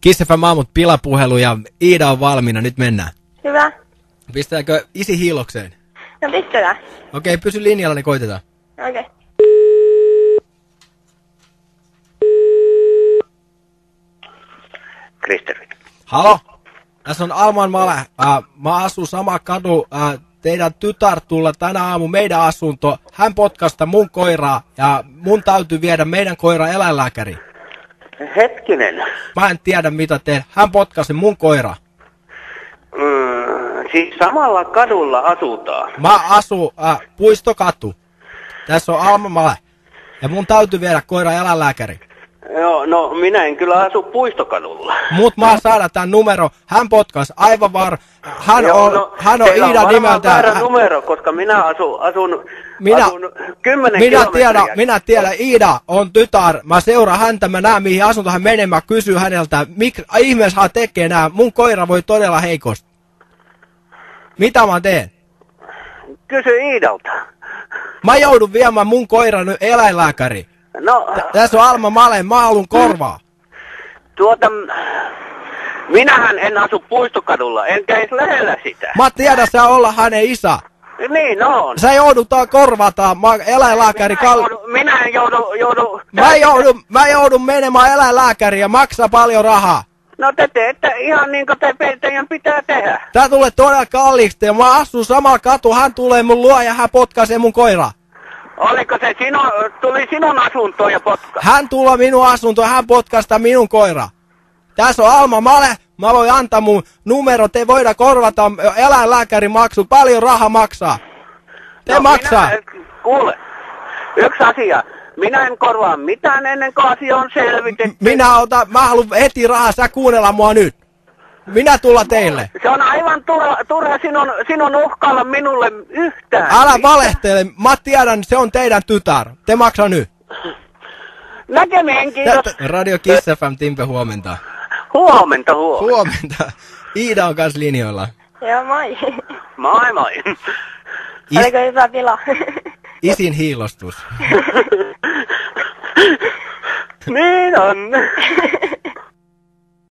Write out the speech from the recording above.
Kiss FM aamut pilapuhelu ja Iida on valmiina, nyt mennään. Hyvä. Pistääkö isi hiilokseen? No pistetään. Okei, pysy linjalla, niin koitetaan. Okei. Kristervik. Halo? Tässä on Alman Male. Mä asun sama kadu. Teidän tytär tulla tänä aamu meidän asunto. Hän potkasta mun koiraa ja mun täytyy viedä meidän koira eläinlääkäriin. Hetkinen. Mä en tiedä mitä teen. Hän potkasi mun koiraa. Siis samalla kadulla asutaan. Mä asun Puistokatu. Tässä on Alma Male. Ja mun täytyy viedä koira eläinlääkäriin. Joo, no minä en kyllä asu Puistokadulla. Mut mä saada tän numero. Hän potkas aivan Hän on Iida nimeltään. Väärä numero, koska minä asun 10 kilometriä. Minä tiedän, Iida on tytär. Mä seuraan häntä, mä näen mihin asunto hän menee. Mä kysyn häneltä, miksi ihmeessä hän tekee nää. Mun koira voi todella heikosti. Mitä mä teen? Kysy Iidalta. Mä joudun viemään mun koiran nyt eläinlääkäriin. No, tässä on Alma Male, mä haluun korvaa. Minähän en asu Puistokadulla, enkä edes lähellä sitä. Mä tiedän, sä olla hänen isä. Niin on. Sä joudutaan korvata, eläinlääkäri Minä en joudu... Mä joudun menemään eläinlääkäriin ja maksaa paljon rahaa. No te teette ihan niin kuin teidän pitää tehdä. Tää tulee todella kalliiksi ja mä asun samalla katu, hän tulee mun luo ja hän potkaisee mun koiraa. Oliko se tuli sinun asuntoon ja potkaa? Hän tulee minun asuntoon, hän potkaista minun koiraa. Tässä on Alma Male, mä voin antaa mun numero, te voidaan korvata eläinlääkärin maksu, paljon rahaa maksaa. Te maksaa. Kuule, yksi asia. Minä en korvaa mitään ennen kuin asia on selvitetty. Mä haluan heti rahaa, sä kuunnella mua nyt. Minä tulla teille. Se on aivan turha sinun uhkailla minulle yhtään. Älä valehtele, mä tiedän, se on teidän tytär. Te maksaa nyt. Näkemiin, kiitos. Radio Kiss FM, Timpe, huomenta. Huomenta. Huomenta. Iida on kanssa linjoilla. Joo, moi. Moi. Oliko hyvä pila? Isin hiilostus. Niin on.